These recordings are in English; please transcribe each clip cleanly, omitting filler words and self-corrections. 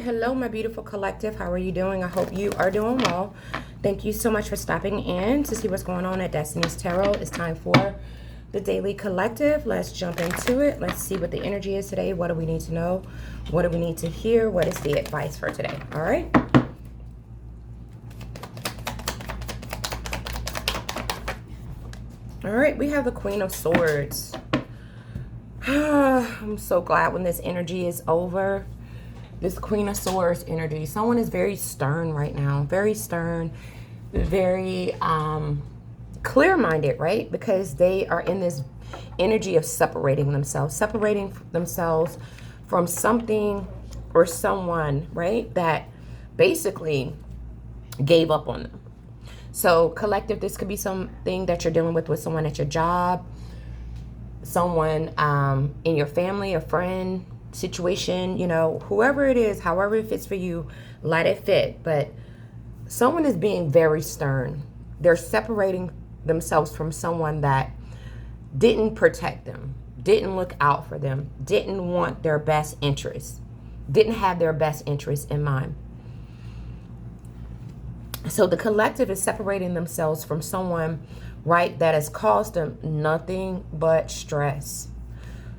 Hello, my beautiful collective. How are you doing? I hope you are doing well. Thank you so much for stopping in to see what's going on at Destiny's Tarot. It's time for the Daily Collective. Let's jump into it. Let's see what the energy is today. What do we need to know? What do we need to hear? What is the advice for today? All right. All right, we have the Queen of Swords. I'm so glad when this energy is over. This Queen of Swords energy. Someone is very stern right now. Very stern. Very clear-minded, right? Because they are in this energy of separating themselves. Separating themselves from something or someone, right? That basically gave up on them. So collective, this could be something that you're dealing with someone at your job. Someone in your family, a friend, situation, you know, whoever it is, however it fits for you, let it fit. But someone is being very stern. They're separating themselves from someone that didn't protect them, didn't look out for them, didn't want their best interests, didn't have their best interests in mind. So the collective is separating themselves from someone, right, that has caused them nothing but stress.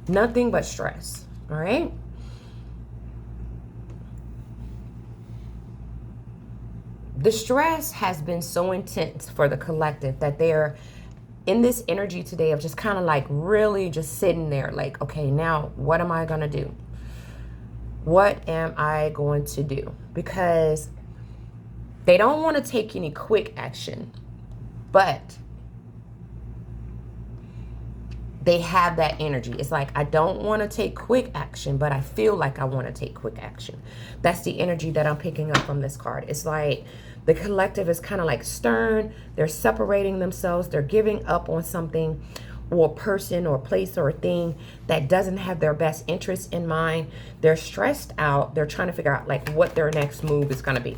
Nothing but stress. All right. The stress has been so intense for the collective that they're in this energy today of just kind of like really just sitting there like, okay, now what am I going to do? What am I going to do? Because they don't want to take any quick action, but they have that energy. It's like, I don't want to take quick action, but I feel like I want to take quick action. That's the energy that I'm picking up from this card. It's like the collective is kind of like stern. They're separating themselves. They're giving up on something or a person or a place or a thing that doesn't have their best interests in mind. They're stressed out. They're trying to figure out like what their next move is going to be.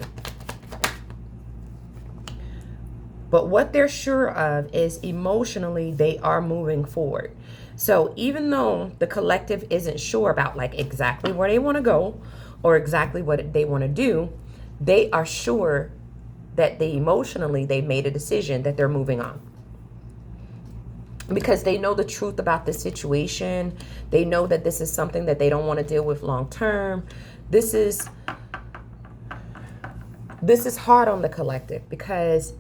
But what they're sure of is emotionally they are moving forward. So even though the collective isn't sure about like exactly where they want to go or exactly what they want to do, they are sure that emotionally they made a decision that they're moving on. Because they know the truth about the situation. They know that this is something that they don't want to deal with long term. This is hard on the collective because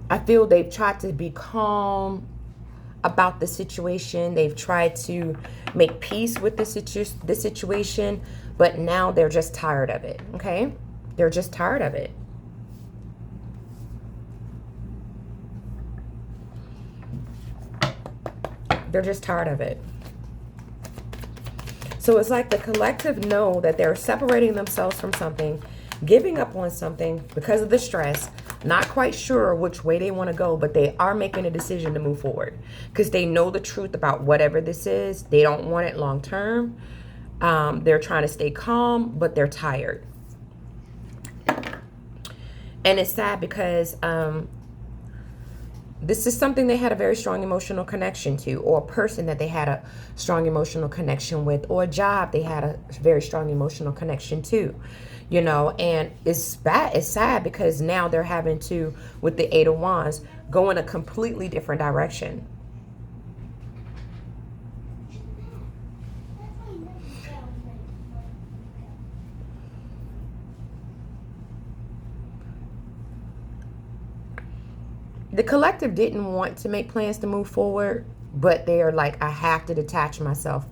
I feel they've tried to be calm about the situation. They've tried to make peace with the situation, but now they're just tired of it, okay? They're just tired of it. They're just tired of it. So it's like the collective know that they're separating themselves from something, giving up on something because of the stress, not quite sure which way they want to go, but they are making a decision to move forward because they know the truth about whatever this is. They don't want it long term. They're trying to stay calm, but they're tired. And it's sad because this is something they had a very strong emotional connection to, or a person that they had a strong emotional connection with, or a job they had a very strong emotional connection to. You know, and it's bad. It's sad because now they're having to, with the Eight of Wands, go in a completely different direction. The collective didn't want to make plans to move forward, but they're like, I have to detach myself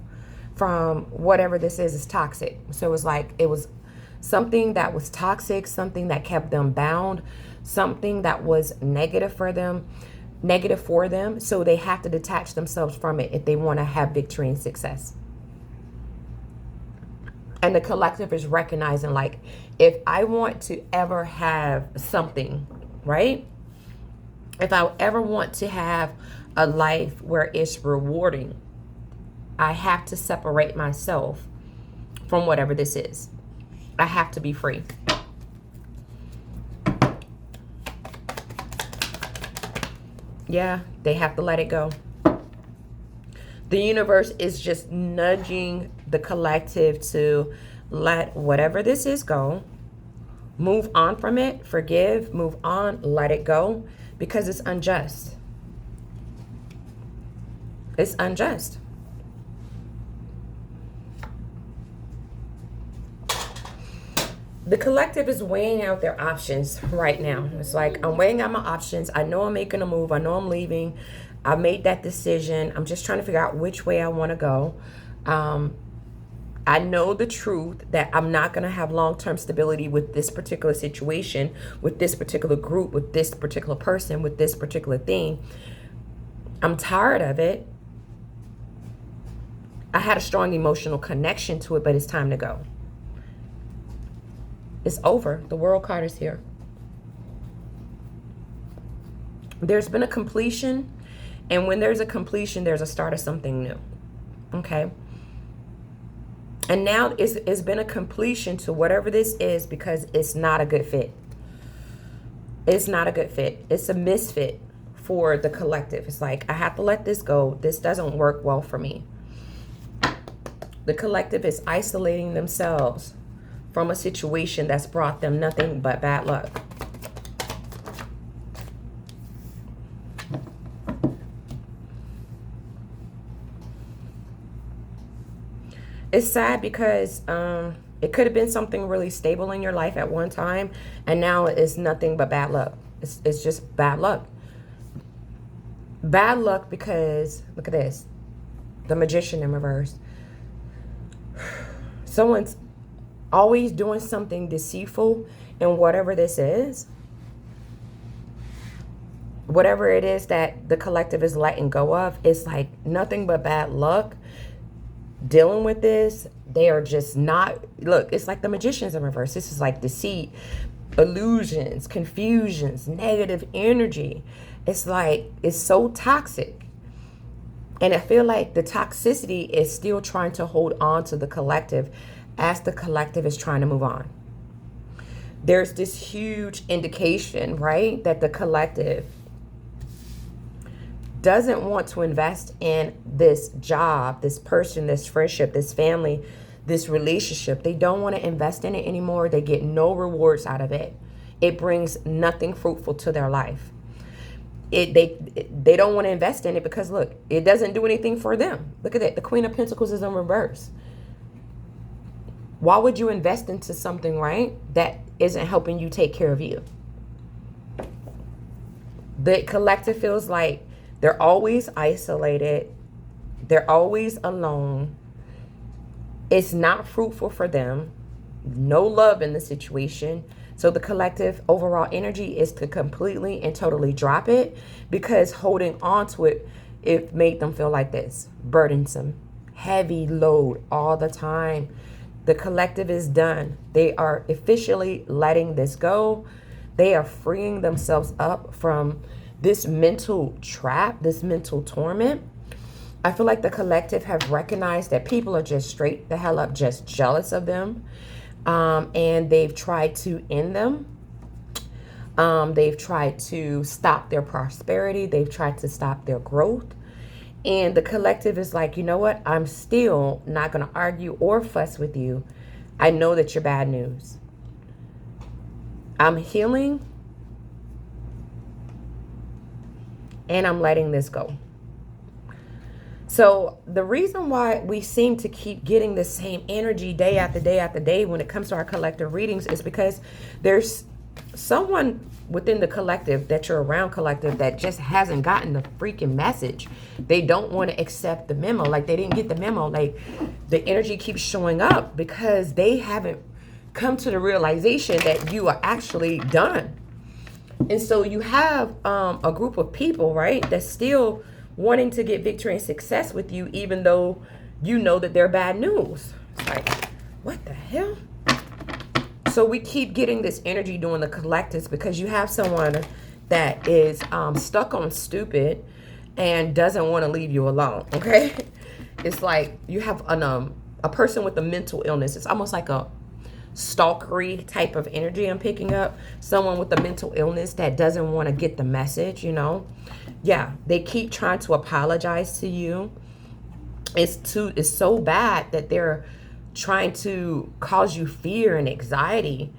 from whatever this is. It's toxic. So it's like it was something that was toxic, something that kept them bound, something that was negative for them. So they have to detach themselves from it if they want to have victory and success. And the collective is recognizing, like, if I want to ever have something, right? If I ever want to have a life where it's rewarding, I have to separate myself from whatever this is. I have to be free. Yeah, they have to let it go. The universe is just nudging the collective to Let whatever this is go. Move on from it. Forgive. Move on. Let it go. Because it's unjust. It's unjust. The collective is weighing out their options right now. It's like, I'm weighing out my options. I know I'm making a move. I know I'm leaving. I made that decision. I'm just trying to figure out which way I want to go. I know the truth that I'm not going to have long-term stability with this particular situation, with this particular group, with this particular person, with this particular thing. I'm tired of it. I had a strong emotional connection to it, but it's time to go. It's over. The World card is here. There's been a completion, and when there's a completion, there's a start of something new. Okay? And now it's been a completion to whatever this is because it's not a good fit. It's not a good fit. It's a misfit for the collective. It's like, I have to let this go. This doesn't work well for me. The collective is isolating themselves from a situation that's brought them nothing but bad luck. It's sad because it could have been something really stable in your life at one time, and now it's nothing but bad luck. It's just bad luck. Bad luck because, look at this, the Magician in reverse. Someone's always doing something deceitful in whatever this is. Whatever it is that the collective is letting go of, it's like nothing but bad luck. Dealing with this, they are just not, look, it's like the Magician's in reverse. This is like deceit, illusions, confusions, negative energy. It's like, it's so toxic. And I feel like the toxicity is still trying to hold on to the collective as the collective is trying to move on. There's this huge indication, right, that the collective doesn't want to invest in this job, this person, this friendship, this family, this relationship. They don't want to invest in it anymore. They get no rewards out of it. It brings nothing fruitful to their life. They don't want to invest in it because, look, it doesn't do anything for them. Look at that. The Queen of Pentacles is in reverse. Why would you invest into something, right, that isn't helping you take care of you? The collective feels like they're always isolated. They're always alone. It's not fruitful for them. No love in the situation. So the collective overall energy is to completely and totally drop it, because holding on to it, it made them feel like this, burdensome, heavy load all the time. The collective is done. They are officially letting this go. They are freeing themselves up from this mental trap, this mental torment. I feel like the collective have recognized that people are just straight the hell up, just jealous of them. And they've tried to end them. They've tried to stop their prosperity. They've tried to stop their growth. And the collective is like, you know what? I'm still not going to argue or fuss with you. I know that you're bad news. I'm healing. And I'm letting this go. So the reason why we seem to keep getting the same energy day after day after day when it comes to our collective readings is because there's someone within the collective that you're around, collective, that just hasn't gotten the freaking message. They don't want to accept the memo. Like, they didn't get the memo. Like, the energy keeps showing up because they haven't come to the realization that you are actually done. And so you have a group of people, right, that's still wanting to get victory and success with you, even though you know that they're bad news. It's like, what the hell? So we keep getting this energy doing the collectives because you have someone that is stuck on stupid and doesn't want to leave you alone, okay? It's like you have a person with a mental illness. It's almost like a stalkery type of energy I'm picking up. Someone with a mental illness that doesn't want to get the message, you know? Yeah, they keep trying to apologize to you. It's so bad that they're trying to cause you fear and anxiety,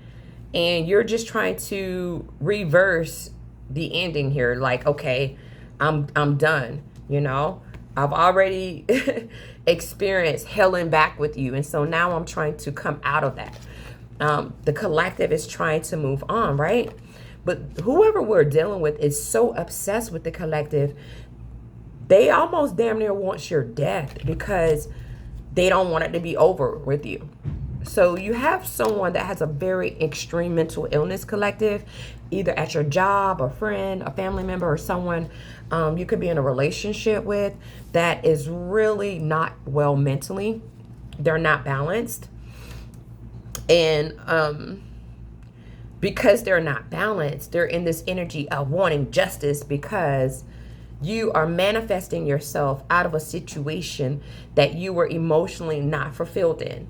and you're just trying to reverse the ending here. Like, okay, I'm done, you know? I've already experienced hell and back with you, and so now I'm trying to come out of that. The collective is trying to move on, right? But whoever we're dealing with is so obsessed with the collective, they almost damn near want your death because they don't want it to be over with you. So you have someone that has a very extreme mental illness, collective, either at your job, a friend, a family member, or someone you could be in a relationship with that is really not well mentally. They're not balanced. And because they're not balanced, they're in this energy of wanting justice because you are manifesting yourself out of a situation that you were emotionally not fulfilled in.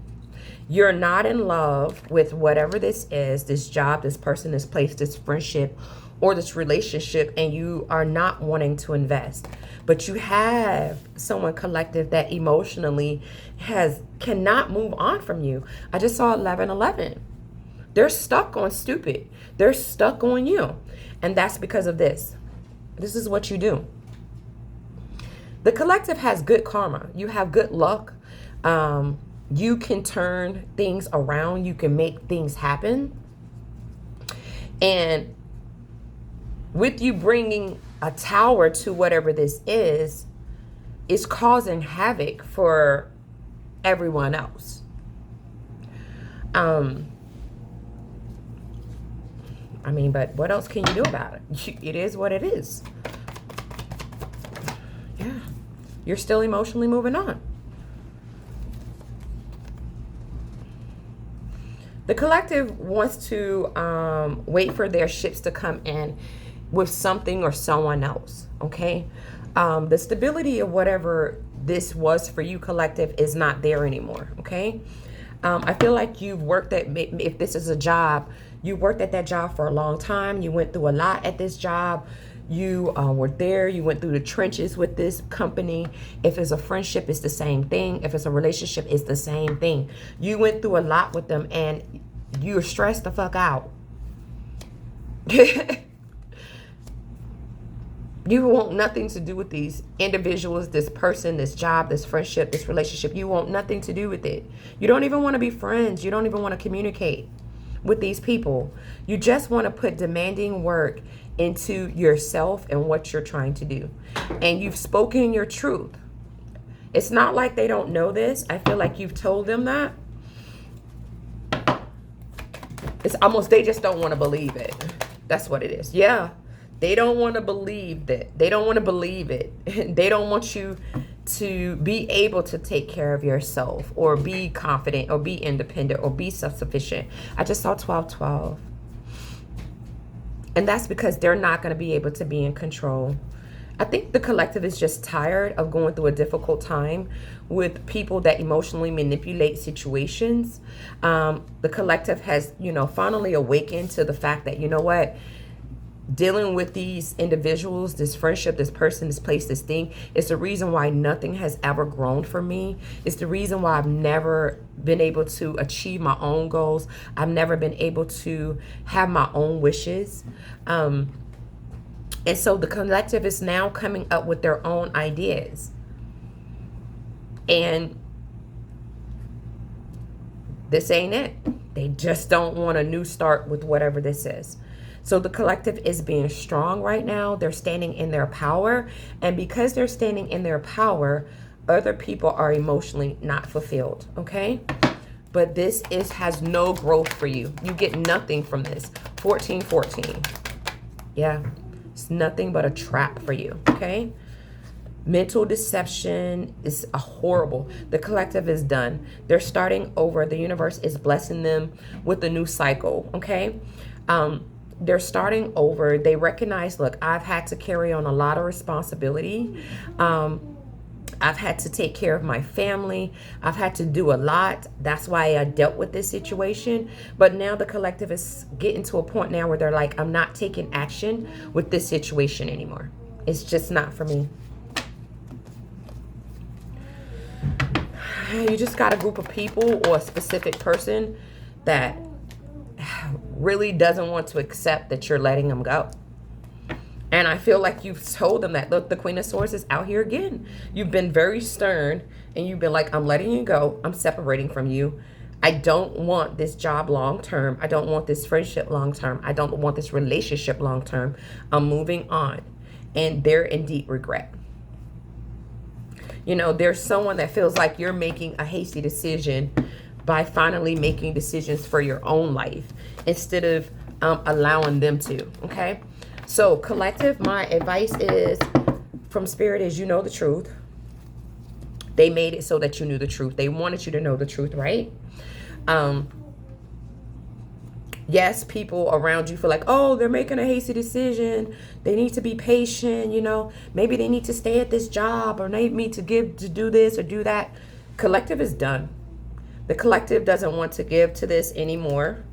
You're not in love with whatever this is, this job, this person, this place, this friendship, or this relationship, and you are not wanting to invest. But you have someone, collective, that emotionally cannot move on from you. I just saw 1111. They're stuck on stupid. They're stuck on you. And that's because of this. This is what you do. The collective has good karma. You have good luck. You can turn things around. You can make things happen. And with you bringing a tower to whatever this is causing havoc for everyone else. I mean, but what else can you do about it? It is what it is. Yeah. You're still emotionally moving on. The collective wants to wait for their ships to come in with something or someone else, okay? The stability of whatever this was for you, collective, is not there anymore, okay? I feel like you've worked at, if this is a job, you worked at that job for a long time. You went through a lot at this job. You were there. You went through the trenches with this company. If it's a friendship, it's the same thing. If it's a relationship, it's the same thing. You went through a lot with them, and you're stressed the fuck out. You want nothing to do with these individuals, this person, this job, this friendship, this relationship. You want nothing to do with it. You don't even want to be friends. You don't even want to communicate with these people. You just want to put demanding work into yourself and what you're trying to do. And you've spoken your truth. It's not like they don't know this. I feel like you've told them that. It's almost, they just don't want to believe it. That's what it is. Yeah. They don't want to believe that. They don't want to believe it. They don't want you to be able to take care of yourself or be confident or be independent or be self-sufficient. I just saw 1212. And that's because they're not going to be able to be in control. I think the collective is just tired of going through a difficult time with people that emotionally manipulate situations. The collective has, finally awakened to the fact that, you know what? Dealing with these individuals, this friendship, this person, this place, this thing, it's the reason why nothing has ever grown for me. It's the reason why I've never been able to achieve my own goals. I've never been able to have my own wishes. And so the collective is now coming up with their own ideas. And this ain't it. They just don't want a new start with whatever this is. So the collective is being strong right now. They're standing in their power. And because they're standing in their power, other people are emotionally not fulfilled, okay? But this has no growth for you. You get nothing from this. 1414. Yeah, it's nothing but a trap for you, okay? Mental deception is horrible. The collective is done. They're starting over. The universe is blessing them with a new cycle, okay? They're starting over. They recognize, look, I've had to carry on a lot of responsibility. I've had to take care of my family. I've had to do a lot. That's why I dealt with this situation. But now the collective is getting to a point now where they're like, I'm not taking action with this situation anymore. It's just not for me. You just got a group of people or a specific person that really doesn't want to accept that you're letting them go. And I feel like you've told them that. Look, the Queen of Swords is out here again. You've been very stern and you've been like, I'm letting you go. I'm separating from you. I don't want this job long term. I don't want this friendship long term. I don't want this relationship long term. I'm moving on. And they're in deep regret. You know, there's someone that feels like you're making a hasty decision by finally making decisions for your own life instead of allowing them to. Okay. So collective, my advice is from Spirit is, you know the truth. They made it so that you knew the truth. They wanted you to know the truth, right? Yes, people around you feel like, oh, they're making a hasty decision. They need to be patient, you know. Maybe they need to stay at this job or they need to do this or do that. Collective is done. The collective doesn't want to give to this anymore.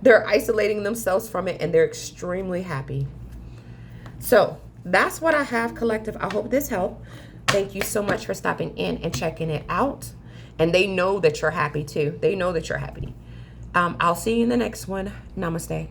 They're isolating themselves from it and they're extremely happy. So that's what I have, collective. I hope this helped. Thank you so much for stopping in and checking it out. And they know that you're happy too. They know that you're happy. I'll see you in the next one. Namaste.